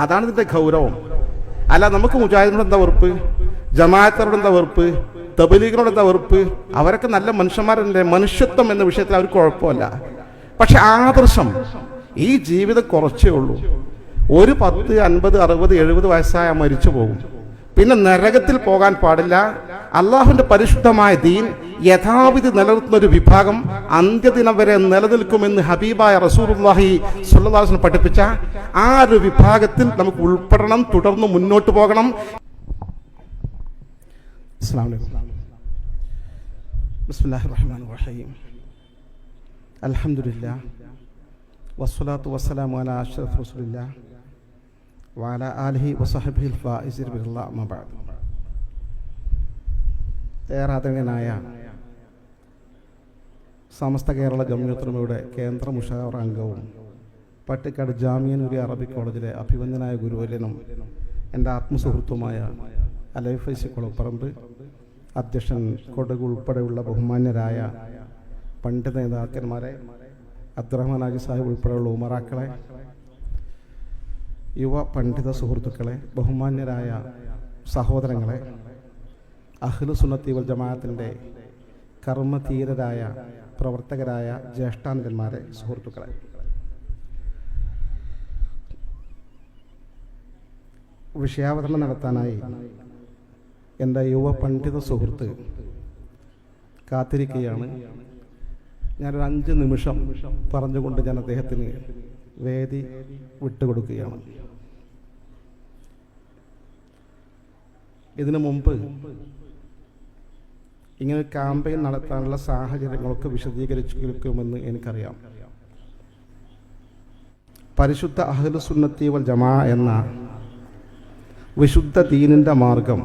അതാണ് ഇതിന്റെ ഗൗരവം. അല്ല നമുക്ക് മുജാഹിദിനോട് എന്താ വെറുപ്പ്, ജമാഅത്തിനോട് എന്താ വെറുപ്പ്, തബ്ലീഗിനോട് എന്താ വെറുപ്പ്? അവരൊക്കെ നല്ല മനുഷ്യന്മാരല്ലേ. മനുഷ്യത്വം എന്ന വിഷയത്തിൽ അവർക്ക് കുഴപ്പമില്ല. പക്ഷെ ആദർശം, ഈ ജീവിതം കുറച്ചേ ഉള്ളൂ. ഒരു 10, 50, 60, 70 വയസ്സായ മരിച്ചു പോകും. പിന്നെ നരകത്തിൽ പോകാൻ പാടില്ല. അള്ളാഹുവിന്റെ പരിശുദ്ധമായ ദീൻ യഥാവിധി നിലനിർത്തുന്ന ഒരു വിഭാഗം അന്ത്യദിനം വരെ നിലനിൽക്കുമെന്ന് ഹബീബായ റസൂലുള്ളാഹി സ്വല്ലല്ലാഹു അലൈഹി വസല്ലം പഠിപ്പിച്ച ആ ഒരു വിഭാഗത്തിൽ നമുക്ക് ഉൾപ്പെടണം, തുടർന്ന് മുന്നോട്ട് പോകണം. അസ്സലാമു അലൈക്കും. ബിസ്മില്ലാഹിർ റഹ്മാനിർ റഹീം. അൽഹംദുലില്ലാഹ് വസ്സലാത്തു വസ്സലാമു അലാ അഷ്റഫി റസൂലില്ലാഹ് വഅലാ ആലിഹി വസഹ്ബിഹിൽ ഫായിസിൻ ബില്ലാഹി അമ്മാ ബഅദ്. ഏറാദരനായ സമസ്ത കേരള ജംഇയ്യത്തുൽ ഉലമയുടെ കേന്ദ്ര മുഷാവറ അംഗവും പട്ടിക്കാട് ജാമിയ നൂരിയ അറബിക് കോളേജിലെ അഭിവന്ദനായ ഗുരുവര്യനും എൻ്റെ ആത്മസുഹൃത്തുമായ അലൈ ഫൈസി കുളപ്പറമ്പ്, അധ്യക്ഷൻ കൊടക് ഉൾപ്പെടെയുള്ള ബഹുമാന്യരായ പണ്ഡിത നേതാക്കന്മാരെ, അബ്ദുറഹ്മാൻ ഹാജി സാഹിബ് ഉൾപ്പെടെയുള്ള ഉമറാക്കളെ, യുവ പണ്ഡിത സുഹൃത്തുക്കളെ, ബഹുമാന്യരായ സഹോദരങ്ങളെ, അഹ്ലു സുന്നത്തി വൽ ജമാഅത്തിൻ്റെ കർമ്മധീരരായ പ്രവർത്തകരായ ജ്യേഷ്ഠാനന്ദന്മാരെ, സുഹൃത്തുക്കളെ, വിഷയാവതരണം നടത്താനായി എൻ്റെ യുവ പണ്ഡിത സുഹൃത്ത് കാത്തിരിക്കുകയാണ്. ഞാനൊരു 5 നിമിഷം പറഞ്ഞുകൊണ്ട് ഞാൻ അദ്ദേഹത്തിന് വേദി വിട്ടുകൊടുക്കുകയാണ്. ഇതിനു മുമ്പ് ഇങ്ങനെ ക്യാമ്പയിൻ നടത്താനുള്ള സാഹചര്യങ്ങളൊക്കെ വിശദീകരിക്കുമെന്ന് എനിക്കറിയാം. പരിശുദ്ധ അഹ്ലു സുന്നത്തി വൽ ജമാഅ എന്ന വിശുദ്ധ ദീനിൻ്റെ മാർഗം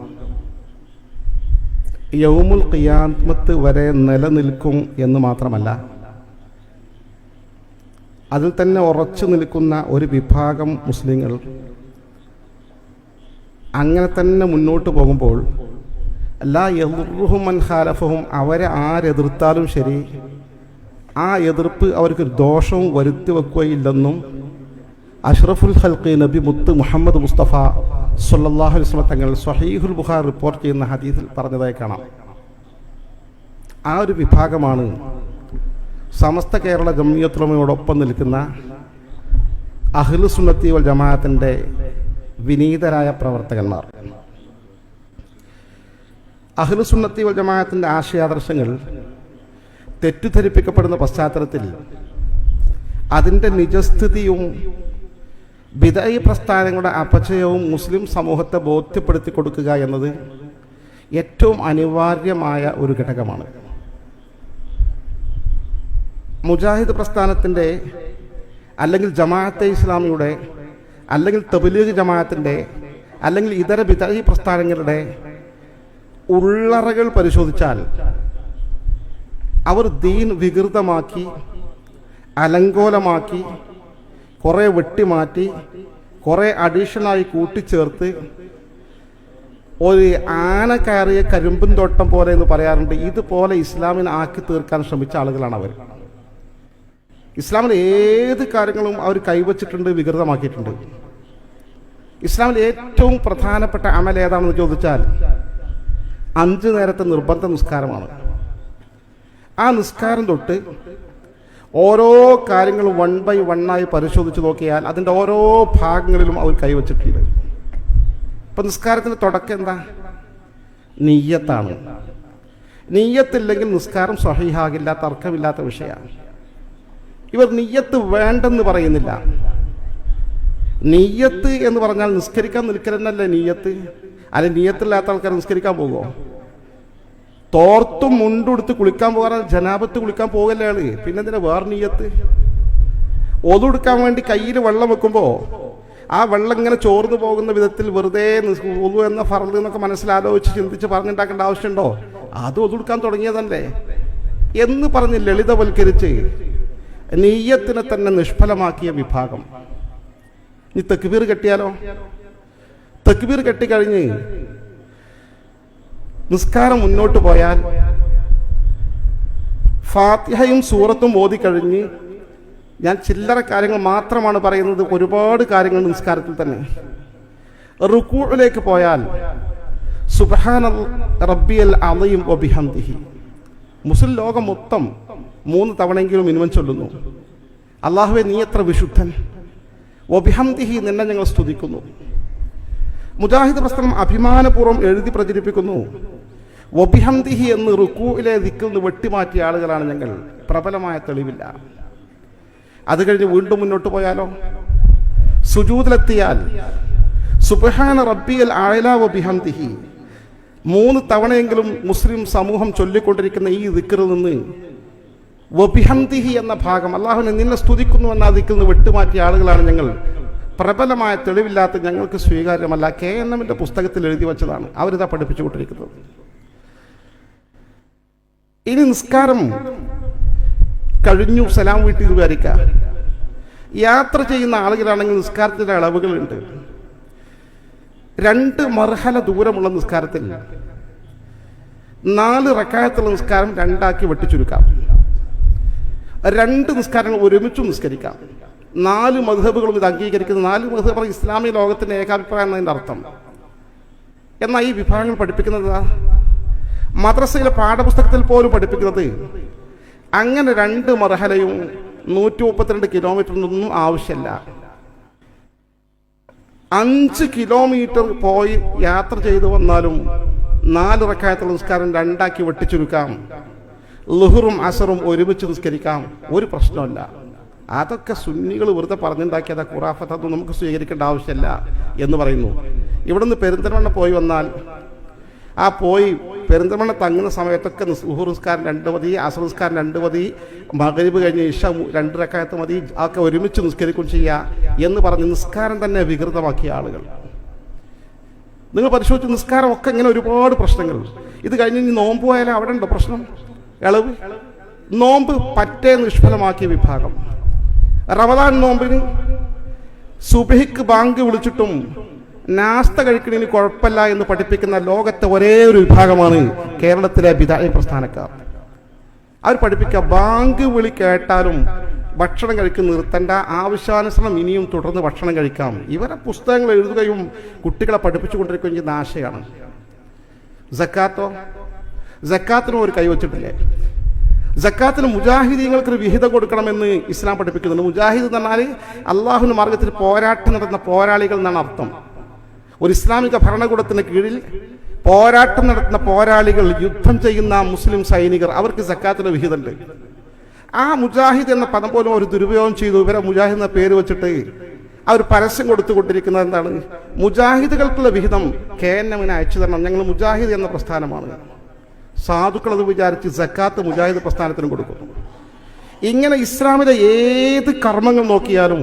യൗമുൽ ഖിയാമത്ത് വരെ നിലനിൽക്കും എന്ന് മാത്രമല്ല, അതിൽ തന്നെ ഉറച്ചു നിൽക്കുന്ന ഒരു വിഭാഗം മുസ്ലിങ്ങൾ അങ്ങനെ തന്നെ മുന്നോട്ട് പോകുമ്പോൾ ലാ യദുർറുഹും മൻ ഖാലഫഹും, അവരെ ആരെതിർത്താലും ശരി ആ എതിർപ്പ് അവർക്ക് ദോഷവും വരുത്തി വെക്കുകയില്ലെന്നും അഷ്റഫുൽ ഖൽഖി നബി മുത്ത് മുഹമ്മദ് മുസ്തഫ സ്വല്ലല്ലാഹു അലൈഹി വസല്ലം തങ്ങൾ സ്വഹീഹുൽ ബുഖാരി റിപ്പോർട്ട് ചെയ്യുന്ന ഹദീസിൽ പറഞ്ഞതായി കാണാം. ആ ഒരു വിഭാഗമാണ് സമസ്ത കേരള ജംഇയ്യത്തുൽ ഉലമയോടൊപ്പം നിൽക്കുന്ന അഹ്ലു സുന്നത്തി വൽ ജമാഅത്തിൻ്റെ വിനീതരായ പ്രവർത്തകന്മാർ. അഹ്ലു സുന്നത്തി വൽ ജമാഅത്തിൻ്റെ ആശയാദർശങ്ങൾ തെറ്റിദ്ധരിപ്പിക്കപ്പെടുന്ന പശ്ചാത്തലത്തിൽ അതിൻ്റെ നിജസ്ഥിതിയും ബിദഈ പ്രസ്ഥാനങ്ങളുടെ അപചയവും മുസ്ലിം സമൂഹത്തെ ബോധ്യപ്പെടുത്തി കൊടുക്കുക എന്നത് ഏറ്റവും അനിവാര്യമായ ഒരു ഘടകമാണ്. മുജാഹിദ് പ്രസ്ഥാനത്തിൻ്റെ അല്ലെങ്കിൽ ജമാഅത്തെ ഇസ്ലാമിയുടെ അല്ലെങ്കിൽ തബ്ലീഗ് ജമാഅത്തിൻ്റെ അല്ലെങ്കിൽ ഇതര ബിദഈ പ്രസ്ഥാനങ്ങളുടെ ഉള്ളറകൾ പരിശോധിച്ചാൽ അവർ ദീൻ വികൃതമാക്കി, അലങ്കോലമാക്കി, കുറേ വെട്ടിമാറ്റി, കുറേ അഡീഷണലായി കൂട്ടിച്ചേർത്ത് ഒരു ആന കയറിയ കരിമ്പും തോട്ടം പോലെ എന്ന് പറയാറുണ്ട്. ഇതുപോലെ ഇസ്ലാമിനെ ആക്കി തീർക്കാൻ ശ്രമിച്ച ആളുകളാണ് അവർ. ഇസ്ലാമിൽ ഏത് കാര്യങ്ങളും അവർ കൈവച്ചിട്ടുണ്ട്, വികൃതമാക്കിയിട്ടുണ്ട്. ഇസ്ലാമിൽ ഏറ്റവും പ്രധാനപ്പെട്ട അമൽ ഏതാണെന്ന് ചോദിച്ചാൽ 5 നേരത്തെ നിർബന്ധ നിസ്കാരമാണ്. ആ നിസ്കാരം തൊട്ട് ഓരോ കാര്യങ്ങളും 1 by 1 പരിശോധിച്ച് നോക്കിയാൽ അതിൻ്റെ ഓരോ ഭാഗങ്ങളിലും അവർ കൈവച്ചിട്ടുണ്ട്. ഇപ്പം നിസ്കാരത്തിൻ്റെ തുടക്കം എന്താ? നിയ്യത്താണ്. നിയ്യത്തില്ലെങ്കിൽ നിസ്കാരം സ്വഹീഹാകില്ല, തർക്കമില്ലാത്ത വിഷയമാണ്. ഇവർ നിയ്യത്ത് വേണ്ടെന്ന് പറയുന്നില്ല. നിയ്യത്ത് എന്ന് പറഞ്ഞാൽ നിസ്കരിക്കാൻ നിൽക്കലെന്നല്ലേ നിയ്യത്ത്. അല്ലെ നിയ്യത്തില്ലാത്ത ആൾക്കാർ നിസ്കരിക്കാൻ പോകുമോ? തോർത്തും മുണ്ടെടുത്ത് കുളിക്കാൻ പോകാൻ ജനാബത്ത് കുളിക്കാൻ പോകല്ലേ ആള്. പിന്നെ എന്തിനാ വേറെ നിയ്യത്ത്? ഒതുടുക്കാൻ വേണ്ടി കയ്യിൽ വെള്ളം വെക്കുമ്പോൾ ആ വെള്ളം ഇങ്ങനെ ചോർന്നു പോകുന്ന വിധത്തിൽ വെറുതെ ഒതു എന്ന ഫർള് എന്നൊക്കെ മനസ്സിലാലോചിച്ച് ചിന്തിച്ച് പറഞ്ഞുണ്ടാക്കേണ്ട ആവശ്യമുണ്ടോ? അത് ഒതുടുക്കാൻ തുടങ്ങിയതല്ലേ എന്ന് പറഞ്ഞ് ലളിതവൽക്കരിച്ച് നിയ്യത്തിനെ തന്നെ നിഷ്ഫലമാക്കിയ വിഭാഗം. ഇനി തക്ബീർ കെട്ടിയാലോ? തക്ബീർ കെട്ടിക്കഴിഞ്ഞ് നിസ്കാരം മുന്നോട്ട് പോയാൽ ഫാത്തിഹയും സൂറത്തും ഓതിക്കഴിഞ്ഞ് ഞാൻ ചില്ലറ കാര്യങ്ങൾ മാത്രമാണ് പറയുന്നത്. ഒരുപാട് കാര്യങ്ങൾ നിസ്കാരത്തിൽ തന്നെ. റുകൂഇലേക്ക് പോയാൽ സുബ്ഹാന റബ്ബിയൽ അളീം വബിഹംദിഹി മുസ്ലിം ലോകം മൊത്തം 3 തവണയെങ്കിലും മിനിമം ചൊല്ലുന്നു. അല്ലാഹുവേ നീ എത്ര വിശുദ്ധൻ, വബിഹംദിഹി നിന്നെ ഞങ്ങൾ സ്തുതിക്കുന്നു. മുജാഹിദ് പ്രസ്ഥാനം അഭിമാനപൂർവ്വം എഴുതി പ്രചരിപ്പിക്കുന്നു, വബിഹംദിഹി എന്ന് റുകൂഇലെ ദിക്റിൽ നിന്ന് വെട്ടിമാറ്റിയ ആളുകളാണ് ഞങ്ങൾ. പ്രബലമായ തെളിവില്ല. അത് കഴിഞ്ഞ് വീണ്ടും മുന്നോട്ട് പോയാലോ, സുജൂദിലെത്തിയാൽ സുബ്ഹാന റബ്ബിയൽ അഅ്ലാ വബിഹംദിഹി 3 തവണയെങ്കിലും മുസ്ലിം സമൂഹം ചൊല്ലിക്കൊണ്ടിരിക്കുന്ന ഈ ദിക്റിൽ നിന്ന് വബിഹംദിഹി എന്ന ഭാഗം, അല്ലാഹുവിനെ നിന്നെ സ്തുതിക്കുന്നു എന്ന ദിക്റിൽ നിന്ന് വെട്ടിമാറ്റിയ ആളുകളാണ് ഞങ്ങൾ. പ്രബലമായ തെളിവില്ലാത്ത ഞങ്ങൾക്ക് സ്വീകാര്യമല്ല. KNMന്റെ പുസ്തകത്തിൽ എഴുതി വച്ചതാണ്, അവരിതാ പഠിപ്പിച്ചുകൊണ്ടിരിക്കുന്നത്. ഇനി നിസ്കാരം കഴിഞ്ഞു, സലാം വീട്ടിൽ വിചാരിക്കുക. യാത്ര ചെയ്യുന്ന ആളുകളാണെങ്കിൽ നിസ്കാരത്തിൻ്റെ അളവുകളുണ്ട്. 2 മർഹല ദൂരമുള്ള നിസ്കാരത്തിൽ 4 റക്അത്തുള്ള നിസ്കാരം 2 ആക്കി വെട്ടിച്ചുരുക്കാം. 2 നിസ്കാരങ്ങൾ ഒരുമിച്ചും നിസ്കരിക്കാം. 4 മദ്ഹബുകളും ഇത് അംഗീകരിക്കുന്നത്. 4 മദ്ഹബ് ഇസ്ലാമിക ലോകത്തിൻ്റെ ഏകാഭിപ്രായം എന്നതിൻ്റെ അർത്ഥം. എന്നാൽ ഈ വിഭാഗങ്ങൾ പഠിപ്പിക്കുന്നത് മദ്രസയിലെ പാഠപുസ്തകത്തിൽ പോലും പഠിപ്പിക്കുന്നത് അങ്ങനെ 2 മർഹലയും 132 കിലോമീറ്ററിനൊന്നും ആവശ്യമില്ല. 5 കിലോമീറ്റർ പോയി യാത്ര ചെയ്തു വന്നാലും 4 റക്അത്തുള്ള നിസ്കാരം 2 ആക്കി വെട്ടിച്ചുരുക്കാം. ളുഹറും അസറും ഒരുമിച്ച് നിസ്കരിക്കാം, ഒരു പ്രശ്നമല്ല. അതൊക്കെ സുന്നികൾ വെറുതെ പറഞ്ഞുണ്ടാക്കിയതാ, ഖുറാഫത്ത്, അതൊന്നും നമുക്ക് സ്വീകരിക്കേണ്ട ആവശ്യമില്ല എന്ന് പറയുന്നു. ഇവിടുന്ന് പെരിന്തൽമണ്ണ പോയി വന്നാൽ പെരിന്തൽമണ്ണ തങ്ങുന്ന സമയത്തൊക്കെ ളുഹർ നിസ്കാരം 2 മതി, അസർ നിസ്കാരം 2 മതി, മഗ്രിബ് കഴിഞ്ഞ് ഇശ 2 റക്അത്ത് മതി, ഒക്കെ ഒരുമിച്ച് നിസ്കരിക്കും ചെയ്യുക എന്ന് പറഞ്ഞ് നിസ്കാരം തന്നെ വികൃതമാക്കിയ ആളുകൾ. നിങ്ങൾ പരിശോധിച്ച് നിസ്കാരം ഒക്കെ ഇങ്ങനെ ഒരുപാട് പ്രശ്നങ്ങൾ. ഇത് കഴിഞ്ഞ് ഇനി നോമ്പ് പോയാലും അവിടെ ഉണ്ടോ പ്രശ്നം? ഇളവ്. നോമ്പ് പറ്റേ നിഷ്ഫലമാക്കിയ വിഭാഗം. റമദാൻ നോമ്പിന് സുബഹിക്ക് ബാങ്ക് വിളിച്ചിട്ടും നാസ്ത കഴിക്കണതിന് കുഴപ്പമില്ല എന്ന് പഠിപ്പിക്കുന്ന ലോകത്തെ ഒരേ ഒരു വിഭാഗമാണ് കേരളത്തിലെ ബിദഅ പ്രസ്ഥാനക്കാർ. അവർ പഠിപ്പിക്കുക, ബാങ്ക് വിളി കേട്ടാലും ഭക്ഷണം കഴിക്കുന്ന നിർത്തേണ്ട, ആവശ്യാനുസരണം ഇനിയും തുടർന്ന് ഭക്ഷണം കഴിക്കാം. ഇവരെ പുസ്തകങ്ങൾ എഴുതുകയും കുട്ടികളെ പഠിപ്പിച്ചുകൊണ്ടിരിക്കുകയും ചെയ്യുന്ന ആശയമാണ്. സക്കാത്തിനും ഒരു കൈവച്ചിട്ടില്ലേ? സക്കാത്തിന് മുജാഹിദീങ്ങൾക്കൊരു വിഹിതം കൊടുക്കണമെന്ന് ഇസ്ലാം പഠിപ്പിക്കുന്നുണ്ട്. മുജാഹിദ് എന്ന് പറഞ്ഞാൽ അള്ളാഹുവിന്റെ മാർഗത്തിൽ പോരാട്ടം നടത്തുന്ന പോരാളികൾ എന്നാണ് അർത്ഥം. ഒരു ഇസ്ലാമിക ഭരണകൂടത്തിന് കീഴിൽ പോരാട്ടം നടത്തുന്ന പോരാളികൾ, യുദ്ധം ചെയ്യുന്ന മുസ്ലിം സൈനികർ, അവർക്ക് സക്കാത്തിന്റെ വിഹിതമുണ്ട്. ആ മുജാഹിദ് എന്ന പദം പോലും ഒരു ദുരുപയോഗം ചെയ്തു. ഇവരെ മുജാഹിദ് എന്ന പേര് വെച്ചിട്ട് അവർ പരസ്യം കൊടുത്തുകൊണ്ടിരിക്കുന്നത് എന്താണ്? മുജാഹിദുകൾക്കുള്ള വിഹിതം KNMന് അയച്ചു തരണം, ഞങ്ങൾ മുജാഹിദ് എന്ന പ്രസ്ഥാനമാണ്. സാധുക്കൾ അത് വിചാരിച്ച് സക്കാത്ത് മുജാഹിദ് പ്രസ്ഥാനത്തിനും കൊടുക്കുന്നു. ഇങ്ങനെ ഇസ്ലാമിലെ ഏത് കർമ്മങ്ങൾ നോക്കിയാലും,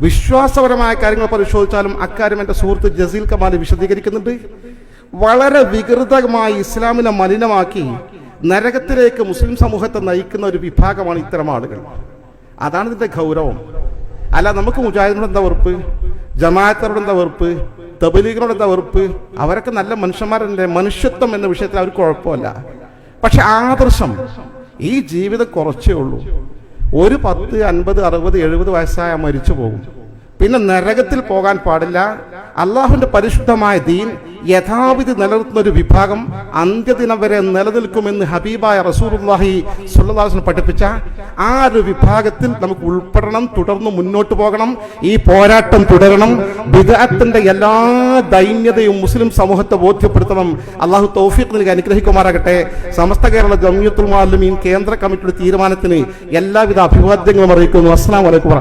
വിശ്വാസപരമായ കാര്യങ്ങൾ പരിശോധിച്ചാലും അക്കാര്യം എൻ്റെ സുഹൃത്ത് ജസീൽ കമാൽ വിശദീകരിക്കുന്നുണ്ട്. വളരെ വികൃതമായി ഇസ്ലാമിനെ മലിനമാക്കി നരകത്തിലേക്ക് മുസ്ലിം സമൂഹത്തെ നയിക്കുന്ന ഒരു വിഭാഗമാണ് ഇത്തരം ആളുകൾ. അതാണ് ഇതിൻ്റെ ഗൗരവം. അല്ല, നമുക്ക് മുജാഹിദിനോട് എന്താ വെറുപ്പ്, ജമാഅത്തോട് എന്താ വെറുപ്പ്, തബ്ലീഗിനോട് എന്താ വെറുപ്പ്? അവരൊക്കെ നല്ല മനുഷ്യന്മാരല്ലേ. മനുഷ്യത്വം എന്ന വിഷയത്തിൽ അവർക്ക് കുഴപ്പമില്ല. പക്ഷെ ആദർശം, ഈ ജീവിതം കുറച്ചേ ഉള്ളൂ. ഒരു 10, 50, 60, 70 വയസ്സായ മരിച്ചു പോകും. പിന്നെ നരകത്തിൽ പോകാൻ പാടില്ല. അള്ളാഹുവിന്റെ പരിശുദ്ധമായ ദീൻ യഥാവിധി നിലനിർത്തുന്ന ഒരു വിഭാഗം അന്ത്യദിനം വരെ നിലനിൽക്കുമെന്ന് ഹബീബായ റസൂലുള്ളാഹി സ്വല്ലല്ലാഹു അലൈഹി വസല്ലം പഠിപ്പിച്ച ആ ഒരു വിഭാഗത്തിൽ നമുക്ക് ഉൾപ്പെടണം. തുടർന്ന് മുന്നോട്ട് പോകണം. ഈ പോരാട്ടം തുടരണം. ബിദ്അത്തിന്റെ എല്ലാ ദൈന്യതയും മുസ്ലിം സമൂഹത്തെ ബോധ്യപ്പെടുത്തണം. അള്ളാഹു തൗഫീഖ് നൽകി അനുഗ്രഹിക്കുമാറാകട്ടെ. സമസ്ത കേരള ജംഇയ്യത്തുൽ മുഅല്ലിമീൻ കേന്ദ്ര കമ്മിറ്റിയുടെ തീരുമാനത്തിന് എല്ലാവിധ അഭിവാദ്യങ്ങളും അറിയിക്കുന്നു. അസ്സലാമു അലൈക്കും.